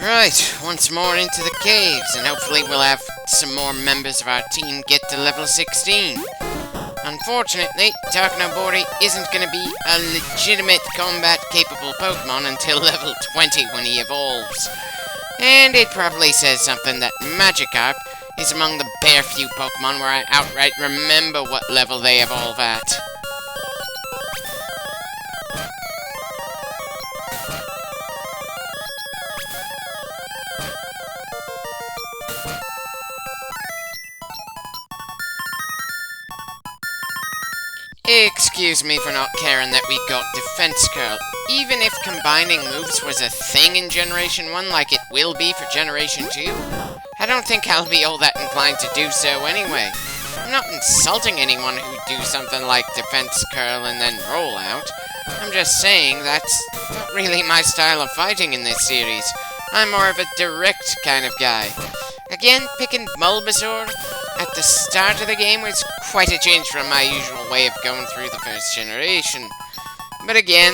Right, once more into the caves, and hopefully we'll have some more members of our team get to level 16. Unfortunately, Darknobori isn't going to be a legitimate combat-capable Pokemon until level 20 when he evolves. And it probably says something that Magikarp is among the bare few Pokemon where I outright remember what level they evolve at. Excuse me for not caring that we got Defense Curl. Even if combining moves was a thing in Generation 1 like it will be for Generation 2, I don't think I'll be all that inclined to do so anyway. I'm not insulting anyone who do something like Defense Curl and then roll out. I'm just saying that's not really my style of fighting in this series. I'm more of a direct kind of guy. Again, picking Bulbasaur at the start of the game was quite a change from my usual way of going through the first generation. But again,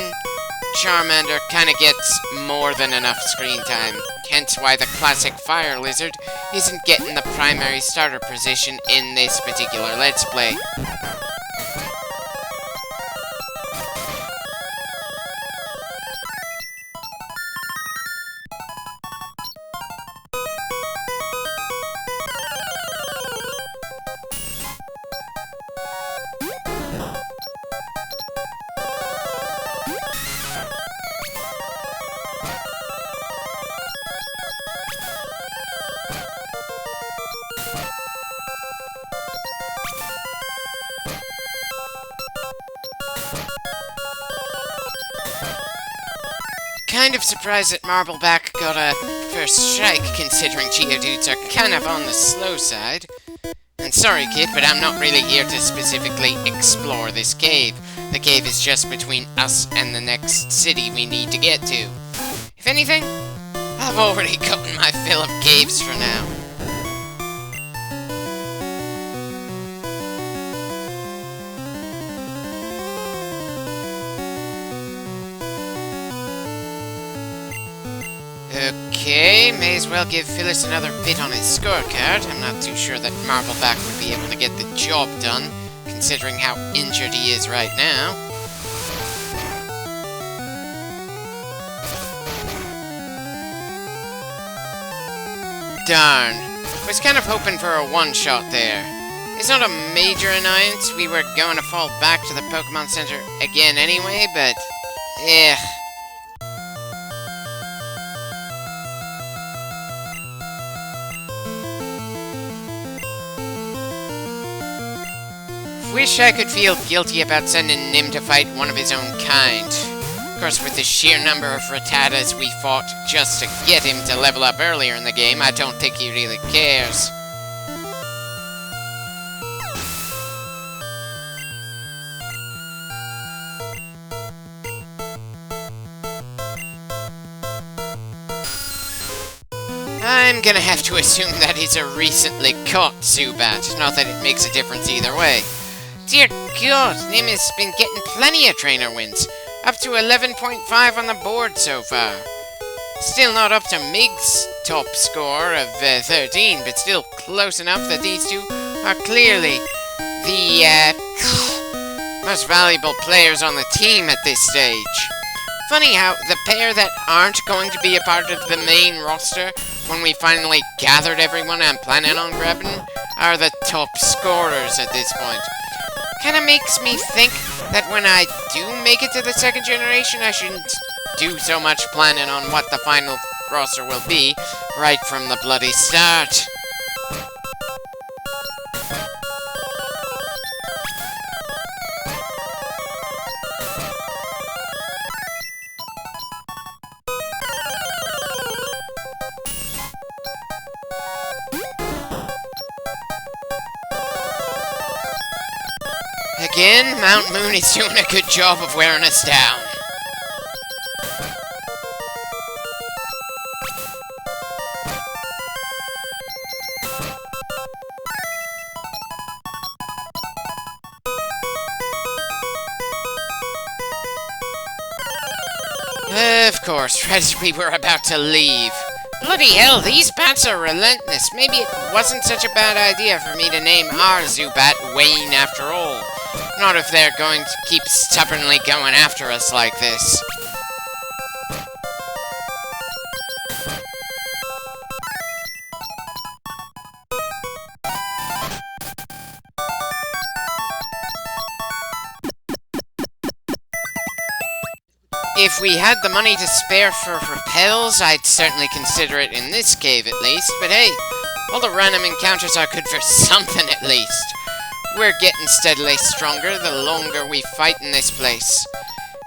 Charmander kinda gets more than enough screen time, hence why the classic Fire Lizard isn't getting the primary starter position in this particular Let's Play. Kind of surprised that Marbleback got a first strike, considering Geodudes are kind of on the slow side. And sorry, kid, but I'm not really here to specifically explore this cave. The cave is just between us and the next city we need to get to. If anything, I've already gotten my fill of caves for now. Okay, may as well give Phyllis another bit on his scorecard. I'm not too sure that Marbleback would be able to get the job done, considering how injured he is right now. Darn. Was kind of hoping for a one-shot there. It's not a major annoyance. We were going to fall back to the Pokemon Center again anyway, but... Wish I could feel guilty about sending Nim to fight one of his own kind. Of course, with the sheer number of Rattatas we fought just to get him to level up earlier in the game, I don't think he really cares. I'm gonna have to assume that he's a recently caught Zubat, not that it makes a difference either way. Dear God, Nim has been getting plenty of trainer wins, up to 11.5 on the board so far. Still not up to Mig's top score of 13, but still close enough that these two are clearly the most valuable players on the team at this stage. Funny how the pair that aren't going to be a part of the main roster when we finally gathered everyone I'm planning on grabbing are the top scorers at this point. Kinda makes me think that when I do make it to the second generation, I shouldn't do so much planning on what the final roster will be right from the bloody start. Again, Mount Moon is doing a good job of wearing us down. Of course, right as we were about to leave. Bloody hell, these bats are relentless. Maybe it wasn't such a bad idea for me to name our Zubat Wayne after all. Not if they're going to keep stubbornly going after us like this. If we had the money to spare for repels, I'd certainly consider it in this cave at least, but hey, all the random encounters are good for something at least. We're getting steadily stronger the longer we fight in this place.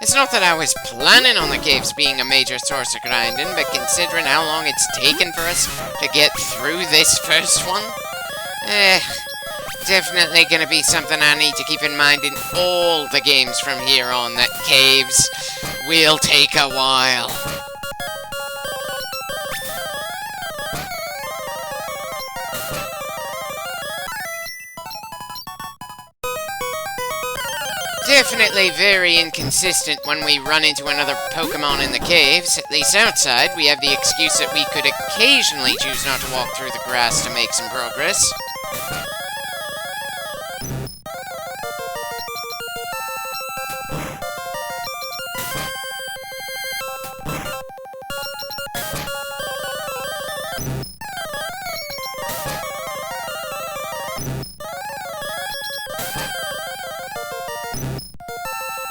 It's not that I was planning on the caves being a major source of grinding, but considering how long it's taken for us to get through this first one, definitely gonna be something I need to keep in mind in all the games from here on, that caves will take a while. Definitely very inconsistent when we run into another Pokemon in the caves. At least outside, we have the excuse that we could occasionally choose not to walk through the grass to make some progress.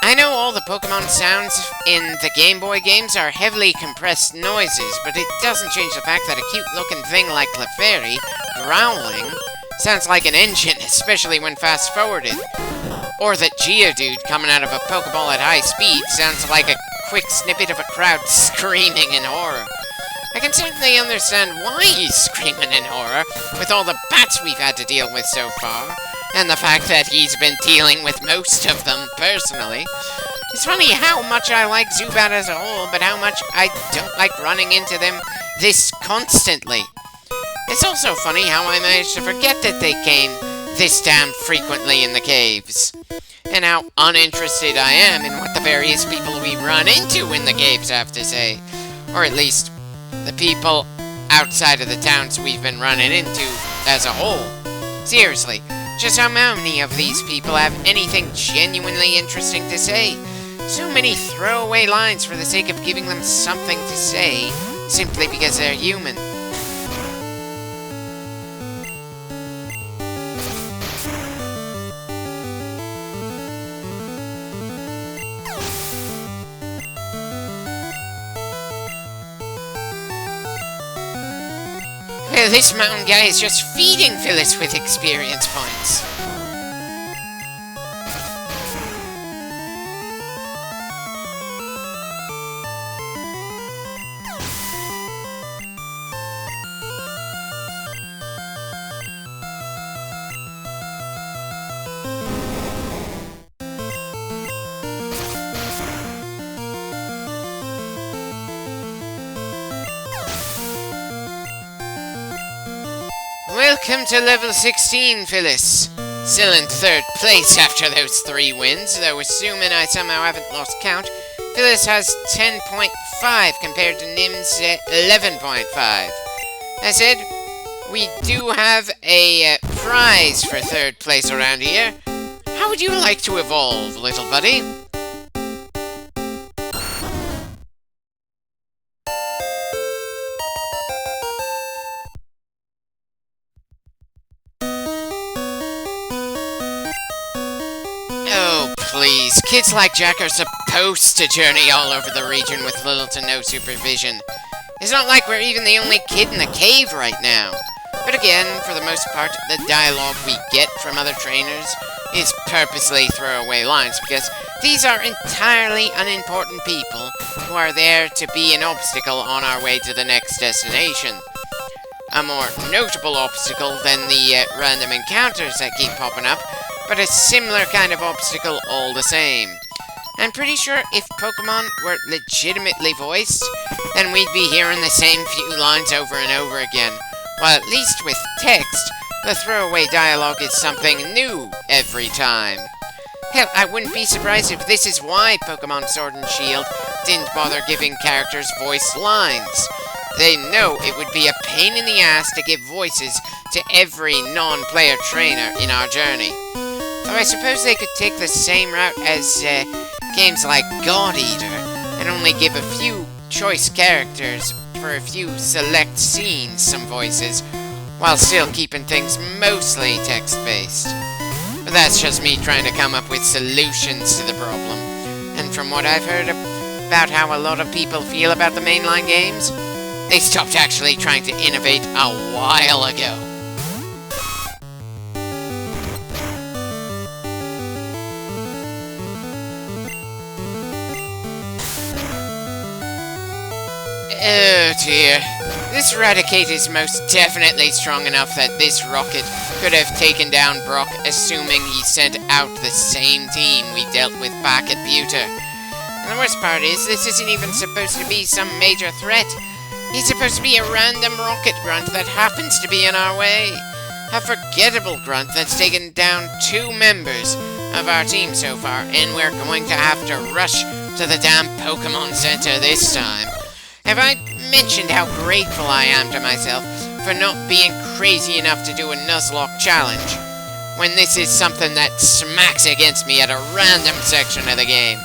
I know all the Pokemon sounds in the Game Boy games are heavily compressed noises, but it doesn't change the fact that a cute-looking thing like Clefairy growling sounds like an engine, especially when fast-forwarded. Or that Geodude coming out of a Pokeball at high speed sounds like a quick snippet of a crowd screaming in horror. I can certainly understand why he's screaming in horror, with all the bats we've had to deal with so far, and the fact that he's been dealing with most of them, personally. It's funny how much I like Zubat as a whole, but how much I don't like running into them this constantly. It's also funny how I managed to forget that they came this damn frequently in the caves, and how uninterested I am in what the various people we run into in the caves have to say. Or at least, the people outside of the towns we've been running into as a whole. Seriously, just how many of these people have anything genuinely interesting to say? So many throwaway lines for the sake of giving them something to say, simply because they're human. Well, this mountain guy is just feeding Phyllis with experience points. Welcome to level 16, Phyllis. Still in 3rd place after those 3 wins, though assuming I somehow haven't lost count, Phyllis has 10.5 compared to Nim's 11.5. That said, we do have a prize for 3rd place around here. How would you like to evolve, little buddy? Please, kids like Jack are supposed to journey all over the region with little to no supervision. It's not like we're even the only kid in the cave right now. But again, for the most part, the dialogue we get from other trainers is purposely throwaway lines, because these are entirely unimportant people who are there to be an obstacle on our way to the next destination. A more notable obstacle than the random encounters that keep popping up, but a similar kind of obstacle all the same. I'm pretty sure if Pokemon were legitimately voiced, then we'd be hearing the same few lines over and over again. While at least with text, the throwaway dialogue is something new every time. Hell, I wouldn't be surprised if this is why Pokemon Sword and Shield didn't bother giving characters voiced lines. they know it would be a pain in the ass to give voices to every non-player trainer in our journey. Though I suppose they could take the same route as games like God Eater and only give a few choice characters for a few select scenes some voices, while still keeping things mostly text-based. But that's just me trying to come up with solutions to the problem. And from what I've heard about how a lot of people feel about the mainline games, they stopped actually trying to innovate a while ago. Oh dear. This Raticate is most definitely strong enough that this rocket could have taken down Brock, assuming he sent out the same team we dealt with back at Buter. And the worst part is, this isn't even supposed to be some major threat. He's supposed to be a random rocket grunt that happens to be in our way. A forgettable grunt that's taken down 2 members of our team so far, and we're going to have to rush to the damn Pokemon Center this time. Have I mentioned how grateful I am to myself for not being crazy enough to do a Nuzlocke challenge, when this is something that smacks against me at a random section of the game?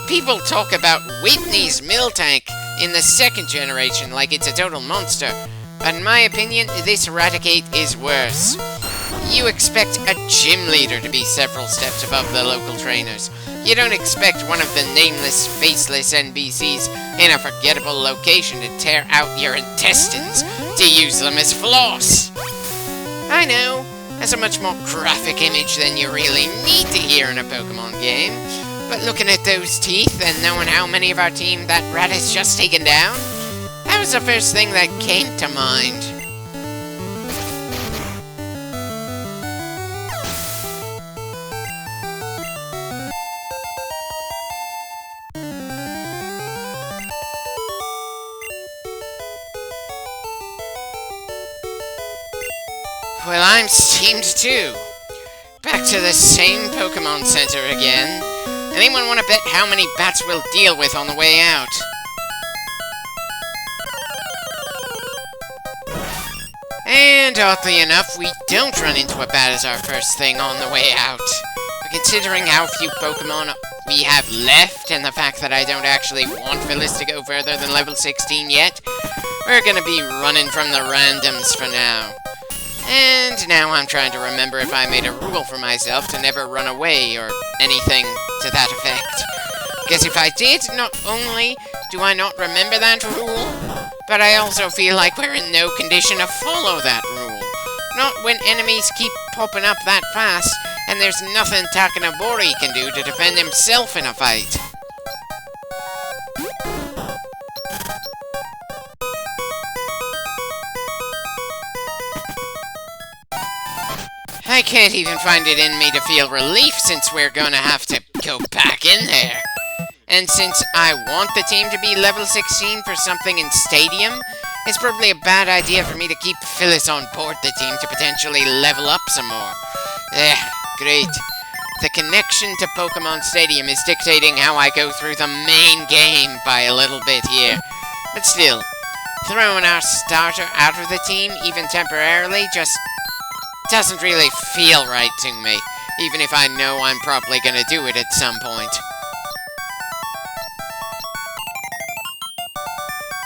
People talk about Whitney's Miltank in the 2nd generation like it's a total monster, but in my opinion, this Raticate is worse. You expect a gym leader to be several steps above the local trainers. You don't expect one of the nameless, faceless NPCs in a forgettable location to tear out your intestines to use them as floss. I know, that's a much more graphic image than you really need to hear in a Pokemon game, but looking at those teeth and knowing how many of our team that rat has just taken down, that was the first thing that came to mind. Well, I'm steamed too. Back to the same Pokemon Center again. Anyone want to bet how many bats we'll deal with on the way out? And oddly enough, we don't run into a bat as our first thing on the way out. But considering how few Pokemon we have left, and the fact that I don't actually want Phyllis to go further than level 16 yet, we're gonna be running from the randoms for now. And now I'm trying to remember if I made a rule for myself to never run away or anything to that effect. Because if I did, not only do I not remember that rule, but I also feel like we're in no condition to follow that rule. Not when enemies keep popping up that fast, and there's nothing Takanabori can do to defend himself in a fight. I can't even find it in me to feel relief since we're gonna have to go back in there. And since I want the team to be level 16 for something in Stadium, it's probably a bad idea for me to keep Phyllis on board the team to potentially level up some more. Great. The connection to Pokemon Stadium is dictating how I go through the main game by a little bit here. But still, throwing our starter out of the team, even temporarily, just doesn't really feel right to me, even if I know I'm probably gonna do it at some point.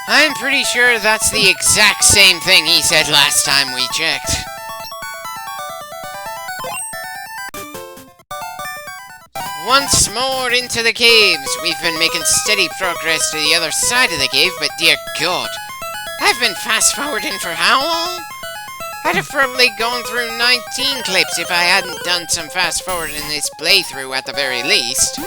I'm pretty sure that's the exact same thing he said last time we checked. Once more into the caves. We've been making steady progress to the other side of the cave, but dear God, I've been fast-forwarding for how long? I'd have probably gone through 19 clips if I hadn't done some fast-forwarding in this playthrough at the very least.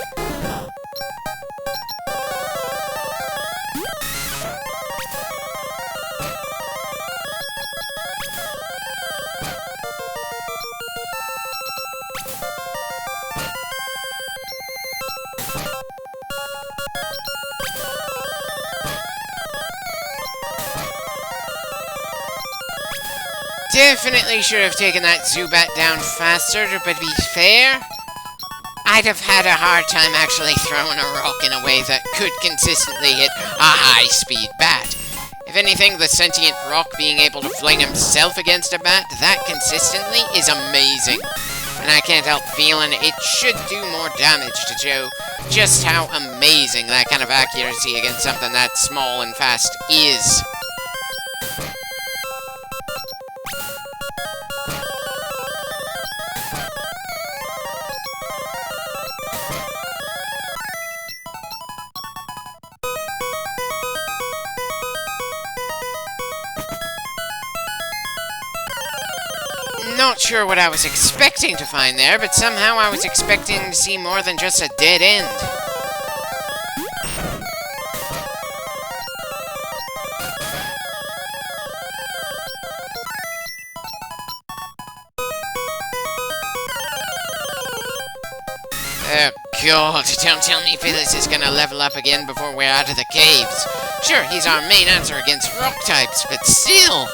Definitely should have taken that Zubat down faster, but to be fair, I'd have had a hard time actually throwing a rock in a way that could consistently hit a high-speed bat. If anything, the sentient rock being able to fling himself against a bat that consistently is amazing. And I can't help feeling it should do more damage to show just how amazing that kind of accuracy against something that small and fast is. Not sure what I was expecting to find there, but somehow I was expecting to see more than just a dead end. Oh god, don't tell me Phyllis is gonna level up again before we're out of the caves. Sure, he's our main answer against rock types, but still!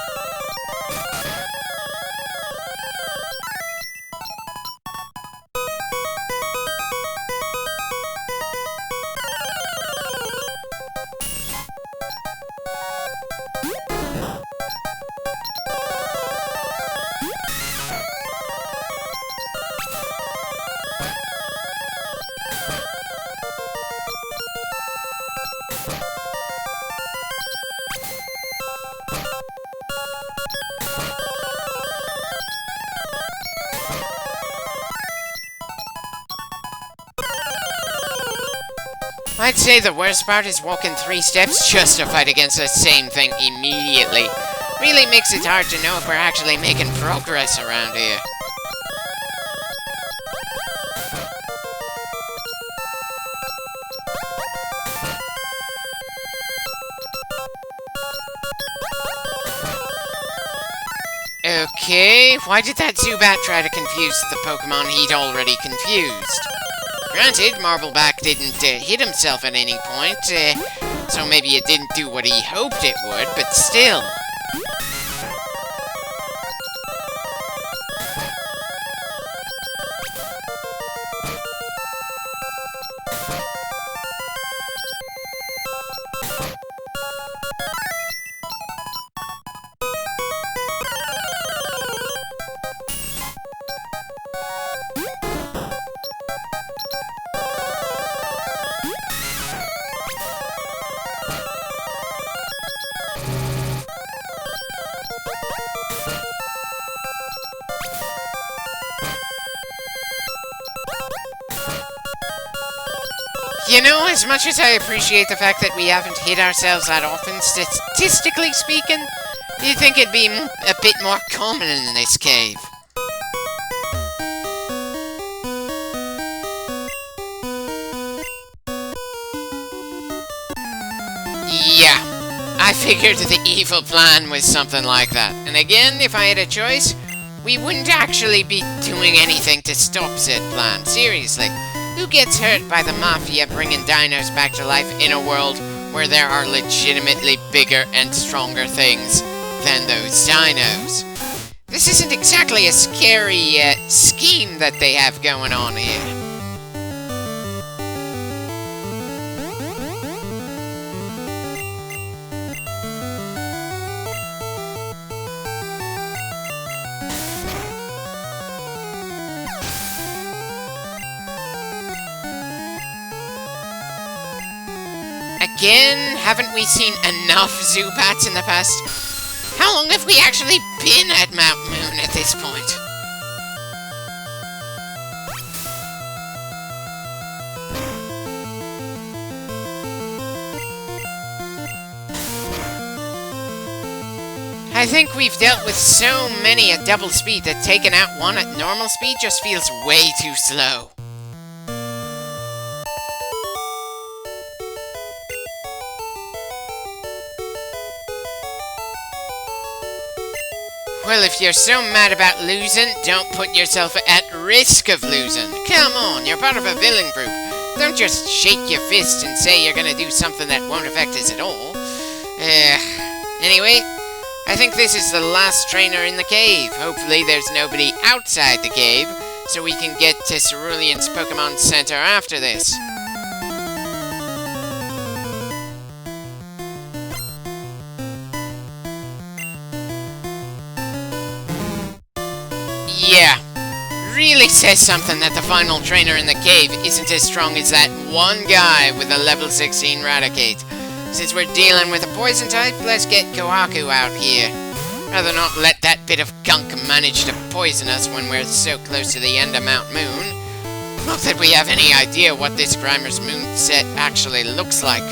I'd say the worst part is walking 3 steps just to fight against the same thing immediately. Really makes it hard to know if we're actually making progress around here. Okay, why did that Zubat try to confuse the Pokemon he'd already confused? Granted, Marbleback didn't hit himself at any point, so maybe it didn't do what he hoped it would, but still. You know, as much as I appreciate the fact that we haven't hit ourselves that often, statistically speaking, you'd think it'd be a bit more common in this cave. Yeah, I figured the evil plan was something like that. And again, if I had a choice, we wouldn't actually be doing anything to stop said plan. Seriously. Who gets hurt by the Mafia bringing dinos back to life in a world where there are legitimately bigger and stronger things than those dinos? This isn't exactly a scary scheme that they have going on here. Again, haven't we seen enough Zubats in the past? How long have we actually been at Mount Moon at this point? I think we've dealt with so many at double speed that taking out one at normal speed just feels way too slow. Well, if you're so mad about losing, don't put yourself at risk of losing. Come on, you're part of a villain group. Don't just shake your fist and say you're gonna do something that won't affect us at all. Anyway, I think this is the last trainer in the cave. Hopefully there's nobody outside the cave, so we can get to Cerulean's Pokemon Center after this. Yeah. Really says something that the final trainer in the cave isn't as strong as that one guy with a level 16 Raticate. Since we're dealing with a poison type, let's get Kohaku out here. Rather not let that bit of gunk manage to poison us when we're so close to the end of Mount Moon. Not that we have any idea what this Grimer's moon set actually looks like.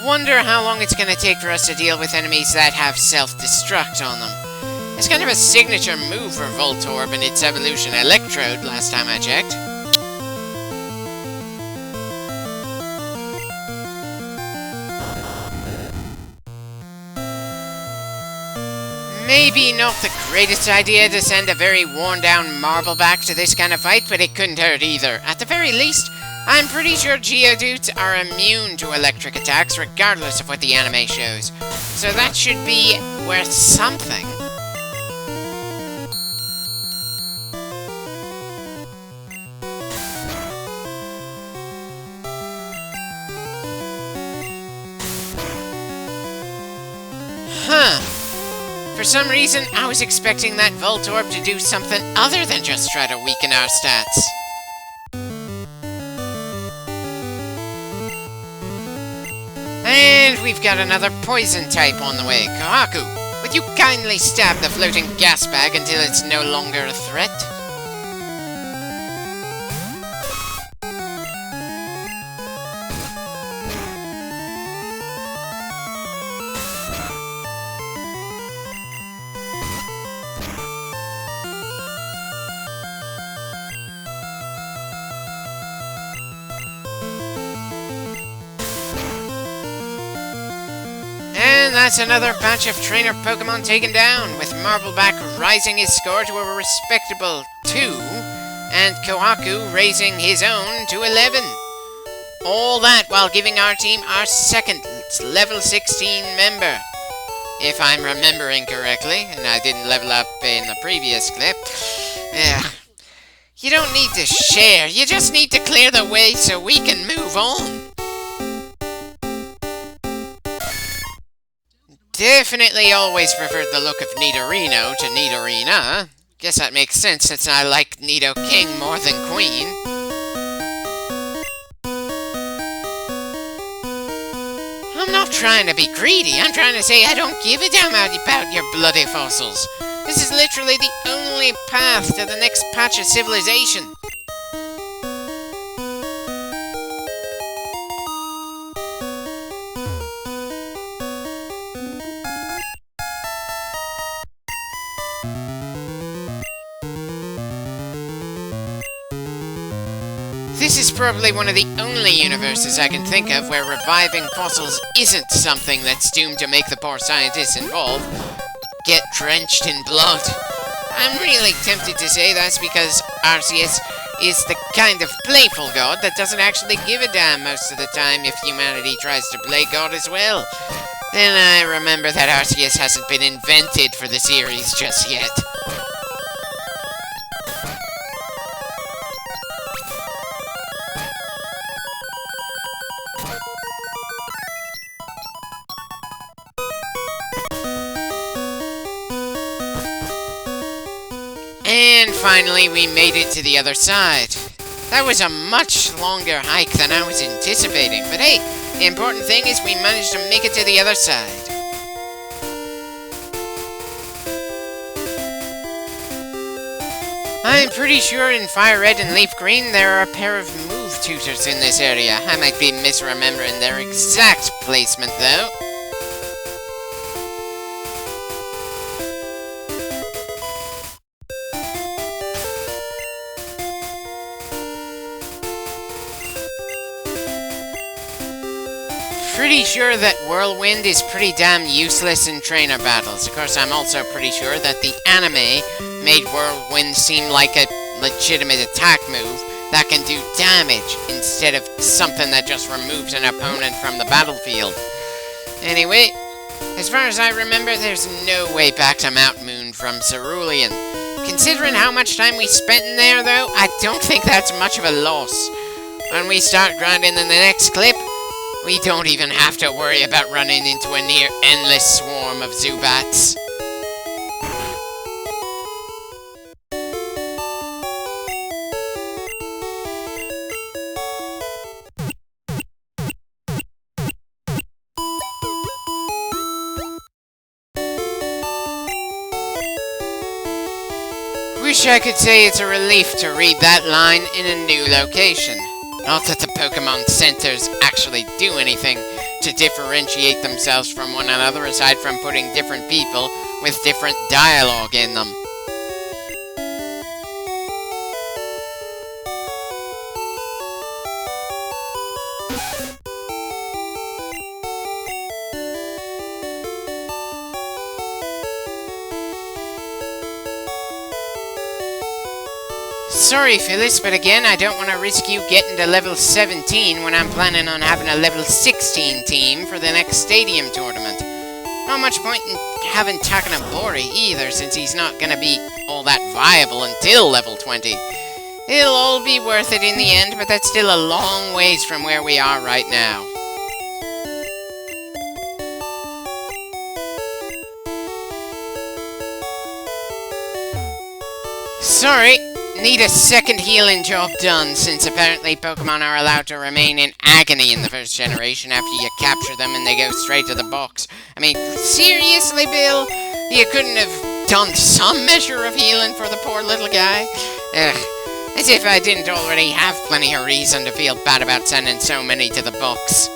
Wonder how long it's gonna take for us to deal with enemies that have self-destruct on them. It's kind of a signature move for Voltorb and its evolution Electrode last time I checked. Maybe not the greatest idea to send a very worn-down Marbleback to this kind of fight, but it couldn't hurt either. At the very least, I'm pretty sure Geodudes are immune to electric attacks regardless of what the anime shows. So that should be worth something. Huh. For some reason, I was expecting that Voltorb to do something other than just try to weaken our stats. And we've got another poison type on the way. Kohaku, would you kindly stab the floating gas bag until it's no longer a threat? And that's another batch of trainer Pokemon taken down, with Marbleback rising his score to a respectable 2, and Kohaku raising his own to 11. All that while giving our team our second level 16 member. If I'm remembering correctly, and I didn't level up in the previous clip. You don't need to share, you just need to clear the way so we can move on. Definitely always preferred the look of Nidorino to Nidorina. Guess that makes sense since I like Nidoking more than Queen. I'm not trying to be greedy, I'm trying to say I don't give a damn about your bloody fossils. This is literally the only path to the next patch of civilization. This is probably one of the only universes I can think of where reviving fossils isn't something that's doomed to make the poor scientists involved get drenched in blood. I'm really tempted to say that's because Arceus is the kind of playful god that doesn't actually give a damn most of the time if humanity tries to play god as well. Then I remember that Arceus hasn't been invented for the series just yet. And finally, we made it to the other side. That was a much longer hike than I was anticipating, but hey, the important thing is we managed to make it to the other side. I'm pretty sure in Fire Red and Leaf Green there are a pair of move tutors in this area. I might be misremembering their exact placement though. Pretty sure that Whirlwind is pretty damn useless in trainer battles. Of course, I'm also pretty sure that the anime made Whirlwind seem like a legitimate attack move that can do damage instead of something that just removes an opponent from the battlefield. Anyway, As far as I remember, there's no way back to Mount Moon from Cerulean. Considering how much time we spent in there, though, I don't think that's much of a loss. When we start grinding in the next clip, we don't even have to worry about running into a near endless swarm of Zubats. Wish I could say it's a relief to read that line in a new location. Not that the Pokemon Centers actually do anything to differentiate themselves from one another aside from putting different people with different dialogue in them. Sorry, Phyllis, but again, I don't want to risk you getting to level 17 when I'm planning on having a level 16 team for the next stadium tournament. Not much point in having Takanabori either, since he's not going to be all that viable until level 20. It'll all be worth it in the end, but that's still a long ways from where we are right now. Sorry. Need a second healing job done, since apparently Pokemon are allowed to remain in agony in the first generation after you capture them and they go straight to the box. I mean, seriously, Bill? You couldn't have done some measure of healing for the poor little guy? Ugh, as if I didn't already have plenty of reason to feel bad about sending so many to the box.